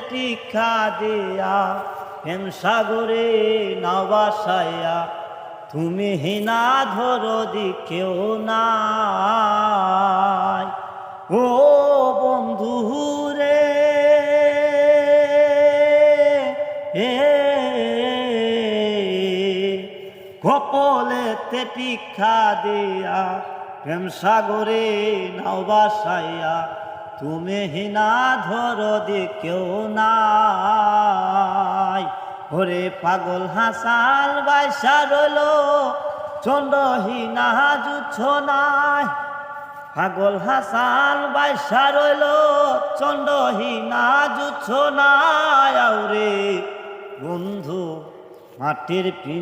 টিকা দিয়া হেম সাগরে নাও বাসাইয়া তুমি হিনা ধরদি কেউ নাই। ও বন্ধু রে কপলেতে টিকা দিয়া প্রেম সাগরে নাও বাসাইয়া তুমি হিনা ধরদি কেউ নাই। ওরে পাগল হাসান বাইসা রইল চন্দ্রহীনা জুচ্ছ নাই। পাগল হাসান বাইসা রইল চন্দ্রহীনা জুচ্ছ নাই। আউরে বন্ধু মাটির পিন